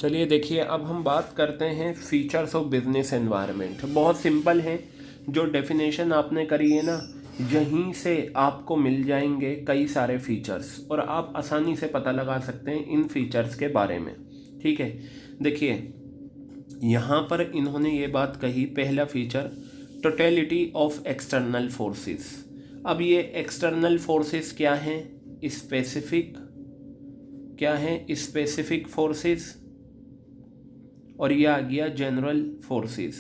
चलिए देखिए, अब हम बात करते हैं फीचर्स ऑफ बिजनेस एनवायरनमेंट। बहुत सिंपल है, जो डेफिनेशन आपने करी है ना, यहीं से आपको मिल जाएंगे कई सारे फीचर्स और आप आसानी से पता लगा सकते हैं इन फीचर्स के बारे में। ठीक है, देखिए यहाँ पर इन्होंने ये बात कही, पहला feature totality of external forces. अब ये एक्सटर्नल फोर्सेस क्या हैं? स्पेसिफिक, क्या है स्पेसिफिक फोर्सेस, और ये आ गया जनरल फोर्सेस।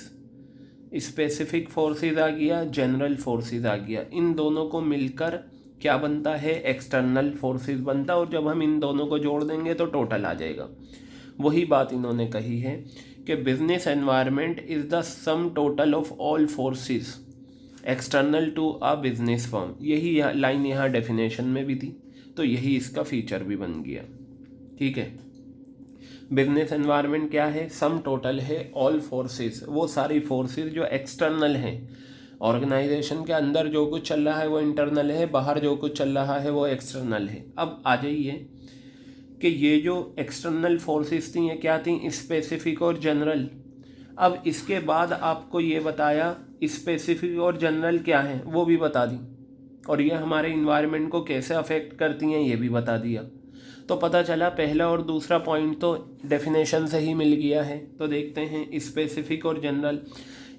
स्पेसिफिक फोर्सेस आ गया, जनरल फोर्सेस आ गया। इन दोनों को मिलकर क्या बनता है? एक्सटर्नल फोर्सेस बनता है, और जब हम इन दोनों को जोड़ देंगे तो टोटल आ जाएगा। वही बात इन्होंने कही है कि business environment is the sum total of all forces external to a business firm. यही लाइन यहाँ डेफिनेशन में भी थी, तो यही इसका फीचर भी बन गया। ठीक है, बिजनेस एनवायरनमेंट क्या है? सम टोटल है ऑल फोर्सेस, वो सारी फोर्सेस जो एक्सटर्नल हैं। ऑर्गेनाइजेशन के अंदर जो कुछ चल रहा है वो इंटरनल है, बाहर जो कुछ चल रहा है वो एक्सटर्नल है। अब आ जाइए कि ये जो एक्सटर्नल फोर्सेस थी ये क्या थी? स्पेसिफिक और जनरल। अब इसके बाद आपको ये बताया स्पेसिफिक और जनरल क्या है वो भी बता दी, और ये हमारे इन्वायरमेंट को कैसे अफेक्ट करती हैं ये भी बता दिया। तो पता चला पहला और दूसरा पॉइंट तो डेफिनेशन से ही मिल गया है। तो देखते हैं स्पेसिफिक और जनरल।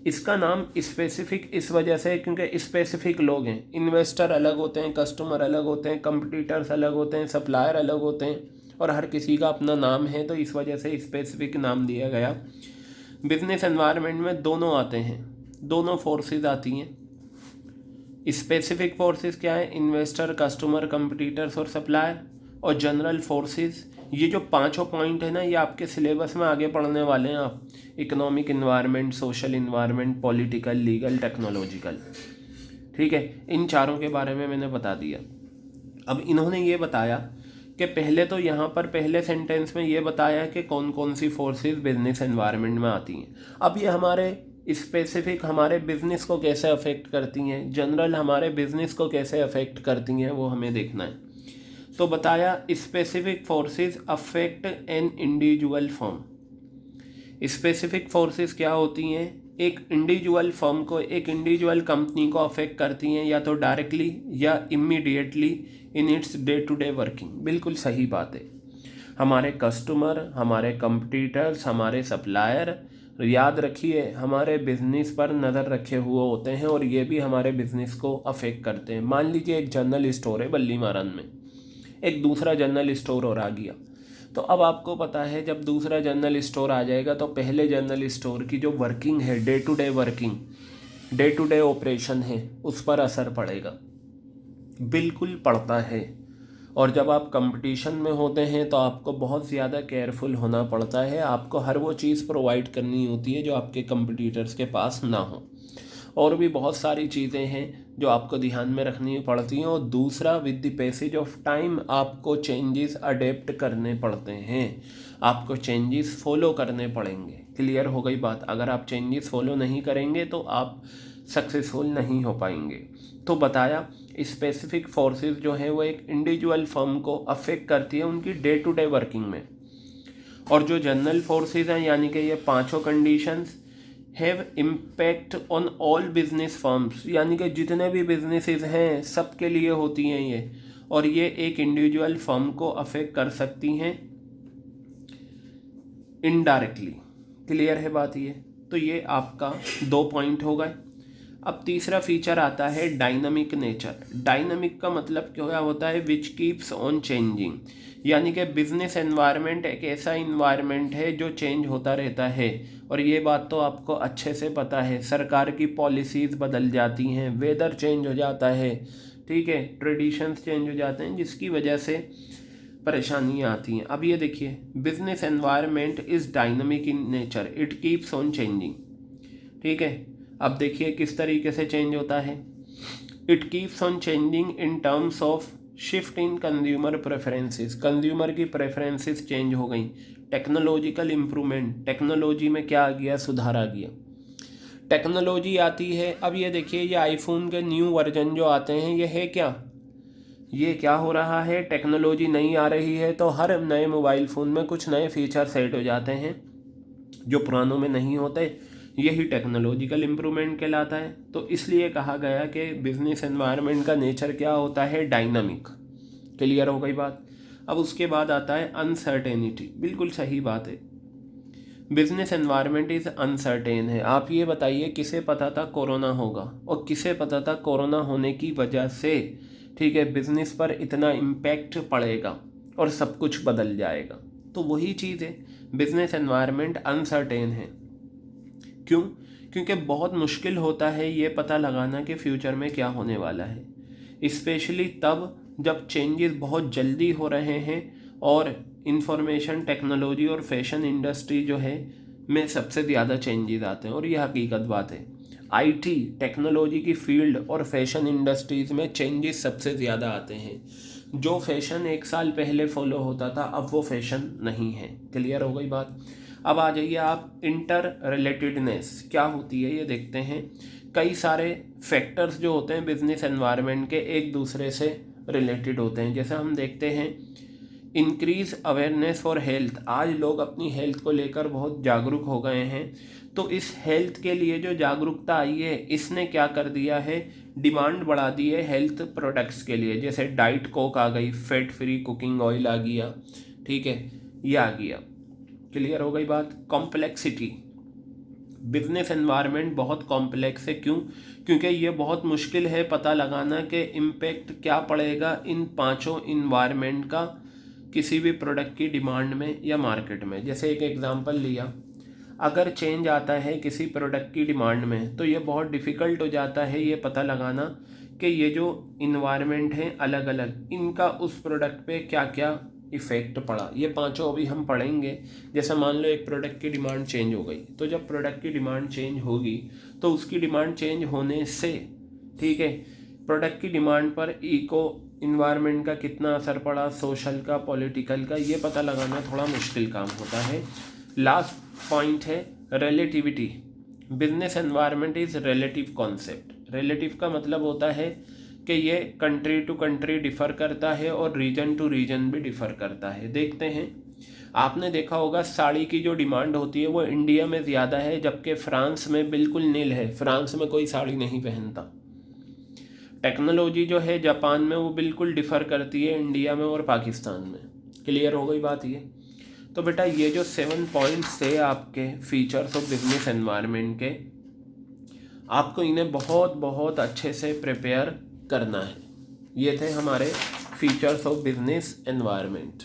इसका नाम स्पेसिफिक इस वजह से क्योंकि स्पेसिफिक लोग हैं, इन्वेस्टर अलग होते हैं, कस्टमर अलग होते हैं, कंपटीटर्स अलग होते हैं, सप्लायर अलग होते हैं, और हर किसी का अपना नाम है, तो इस वजह से स्पेसिफिक नाम दिया गया। बिजनेस एनवायरनमेंट में दोनों आते हैं, दोनों फोर्सेस आती हैं। स्पेसिफिक फोर्सेस क्या है? इन्वेस्टर, कस्टमर, कंपटीटर्स और सप्लायर। और जनरल फोर्सेस, ये जो पांचों पॉइंट है ना, ये आपके सिलेबस में आगे पढ़ने वाले हैं आप। Economic environment, social environment, political, legal, technological. ठीक है, इन चारों के बारे में मैंने बता दिया। अब इन्होंने ये बताया कि पहले तो यहाँ पर पहले सेंटेंस में ये बताया कि कौन कौन सी फोर्सेस बिजनेस एनवायरनमेंट में आती हैं। अब ये हमारे स्पेसिफिक हमारे बिजनेस को कैसे अफेक्ट करती हैं, जनरल हमारे बिजनेस को कैसे अफेक्ट करती हैं, वो हमें देखना है। तो बताया specific forces affect an individual firm. Specific forces क्या होती हैं? एक इंडिविजुअल फर्म को, एक इंडिविजुअल कंपनी को अफेक्ट करती हैं, या तो डायरेक्टली या immediately in its day to day working. बिल्कुल सही बात है। हमारे कस्टमर, हमारे कंपटीटर्स, हमारे सप्लायर, याद रखिए हमारे बिजनेस पर नज़र रखे हुए होते हैं, और ये भी हमारे बिजनेस को अफेक्ट करते हैं। मान लीजिए एक जनरल स्टोर है बल्ली मारन में, एक दूसरा जनरल स्टोर और आ गया। तो अब आपको पता है जब दूसरा जनरल स्टोर आ जाएगा तो पहले जनरल स्टोर की जो वर्किंग है, day to day working, day to day operation है, उस पर असर पड़ेगा, बिल्कुल पड़ता है। और जब आप कंपटीशन में होते हैं तो आपको बहुत ज़्यादा केयरफुल होना पड़ता है, आपको हर वो चीज़ प्रोवाइड करनी होती है जो आपके कंपटीटर्स के पास ना हो। और भी बहुत सारी चीज़ें हैं जो आपको ध्यान में रखनी पड़ती हैं। और दूसरा, with the passage of time आपको चेंजेस अडेप्ट करने पड़ते हैं, आपको चेंजेस फॉलो करने पड़ेंगे। क्लियर हो गई बात? अगर आप चेंजेस फॉलो नहीं करेंगे तो आप सक्सेसफुल नहीं हो पाएंगे। तो बताया स्पेसिफिक फोर्सेस जो है वो एक इंडिविजुअल फर्म को अफेक्ट करती है उनकी डे टू डे वर्किंग में। और जो जनरल फोर्सेस हैं, यानी कि ये पांचों conditions have impact on all business firms, यानी कि जितने भी बिजनेसेस हैं सबके लिए होती हैं ये, और ये एक इंडिविजुअल फर्म को अफेक्ट कर सकती हैं इनडायरेक्टली। क्लियर है बात ये? तो ये आपका 2 पॉइंट हो गए। अब तीसरा फीचर आता है डायनामिक नेचर। डायनामिक का मतलब क्या होता है? विच कीप्स ऑन चेंजिंग, यानी कि बिजनेस एनवायरनमेंट एक ऐसा इन्वायरमेंट है जो चेंज होता रहता है। और ये बात तो आपको अच्छे से पता है, सरकार की पॉलिसीज़ बदल जाती हैं, वेदर चेंज हो जाता है, ठीक है, ट्रेडिशंस चेंज हो जाते हैं, जिसकी वजह से परेशानियाँ आती हैं। अब ये देखिए, business environment is dynamic in nature, it keeps on changing. ठीक है, अब देखिए किस तरीके से चेंज होता है। It keeps on changing in terms of shift in consumer preferences, consumer की प्रेफरेंसेस चेंज हो गई। टेक्नोलॉजिकल इम्प्रूवमेंट, टेक्नोलॉजी में क्या आ गया? सुधार आ गया। टेक्नोलॉजी आती है, अब ये देखिए ये आईफोन के न्यू वर्जन जो आते हैं ये है क्या? ये क्या हो रहा है, टेक्नोलॉजी नई आ रही है तो हर नए मोबाइल फ़ोन में कुछ नए फीचर सेट हो जाते हैं जो पुरानों में नहीं होते। यही टेक्नोलॉजिकल इम्प्रूवमेंट कहलाता है। तो इसलिए कहा गया कि बिजनेस एनवायरनमेंट का नेचर क्या होता है, डायनामिक। क्लियर हो गई बात। अब उसके बाद आता है अनसर्टेनिटी। बिल्कुल सही बात है, बिजनेस एनवायरनमेंट इज़ अनसर्टेन है। आप ये बताइए, किसे पता था कोरोना होगा, और किसे पता था कोरोना होने की वजह से, ठीक है, बिजनेस पर इतना इम्पैक्ट पड़ेगा और सब कुछ बदल जाएगा। तो वही चीज़ है, बिजनेस एनवायरनमेंट अनसर्टेन है। क्यों? क्योंकि बहुत मुश्किल होता है ये पता लगाना कि फ्यूचर में क्या होने वाला है, स्पेशली तब जब चेंजेस बहुत जल्दी हो रहे हैं और इंफॉर्मेशन टेक्नोलॉजी और फैशन इंडस्ट्री जो है में सबसे ज़्यादा चेंजेस आते हैं। और ये हकीकत बात है, आईटी टेक्नोलॉजी की फील्ड और फैशन इंडस्ट्रीज़ में चेंजेस सबसे ज़्यादा आते हैं। जो फैशन एक साल पहले फॉलो होता था अब वो फैशन नहीं है। क्लियर हो गई बात। अब आ जाइए आप, इंटर रिलेटेडनेस क्या होती है ये देखते हैं। कई सारे फैक्टर्स जो होते हैं बिजनेस एनवायरनमेंट के एक दूसरे से रिलेटेड होते हैं। जैसे हम देखते हैं इंक्रीज अवेयरनेस फॉर हेल्थ, आज लोग अपनी हेल्थ को लेकर बहुत जागरूक हो गए हैं। तो इस हेल्थ के लिए जो जागरूकता आई है इसने क्या कर दिया है, डिमांड बढ़ा दी है हेल्थ प्रोडक्ट्स के लिए। जैसे डाइट कोक आ गई, फैट फ्री कुकिंग ऑयल आ गया, ठीक है, ये आ गया। क्लियर हो गई बात। कॉम्प्लेक्सिटी, बिजनेस एनवायरनमेंट बहुत कॉम्प्लेक्स है। क्यों? क्योंकि ये बहुत मुश्किल है पता लगाना कि इम्पेक्ट क्या पड़ेगा इन पांचों इन्वायरमेंट का किसी भी प्रोडक्ट की डिमांड में या मार्केट में। जैसे एक एग्जांपल लिया, अगर चेंज आता है किसी प्रोडक्ट की डिमांड में तो ये बहुत डिफ़िकल्ट हो जाता है ये पता लगाना कि ये जो इन्वायरमेंट है अलग अलग, इनका उस प्रोडक्ट पे क्या क्या इफ़ेक्ट पड़ा। ये पांचों अभी हम पढ़ेंगे। जैसे मान लो एक प्रोडक्ट की डिमांड चेंज हो गई, तो जब प्रोडक्ट की डिमांड चेंज होगी तो उसकी डिमांड चेंज होने से, ठीक है, प्रोडक्ट की डिमांड पर इको इन्वायरमेंट का कितना असर पड़ा, सोशल का, पॉलिटिकल का, ये पता लगाना थोड़ा मुश्किल काम होता है। लास्ट पॉइंट है relativity. Business environment is relative concept. Relative का मतलब होता है कि ये कंट्री टू कंट्री डिफ़र करता है और रीजन टू रीजन भी डिफ़र करता है। देखते हैं, आपने देखा होगा साड़ी की जो डिमांड होती है वो इंडिया में ज़्यादा है, जबकि फ्रांस में बिल्कुल नील है, फ्रांस में कोई साड़ी नहीं पहनता। टेक्नोलॉजी जो है जापान में वो बिल्कुल डिफ़र करती है इंडिया में और पाकिस्तान में। क्लियर हो गई बात ये। तो बेटा ये जो 7 पॉइंट्स थे आपके फीचर्स ऑफ बिजनेस एनवायरनमेंट के, आपको इन्हें बहुत बहुत अच्छे से प्रिपेयर करना है। ये थे हमारे फीचर्स ऑफ बिजनेस एनवायरनमेंट।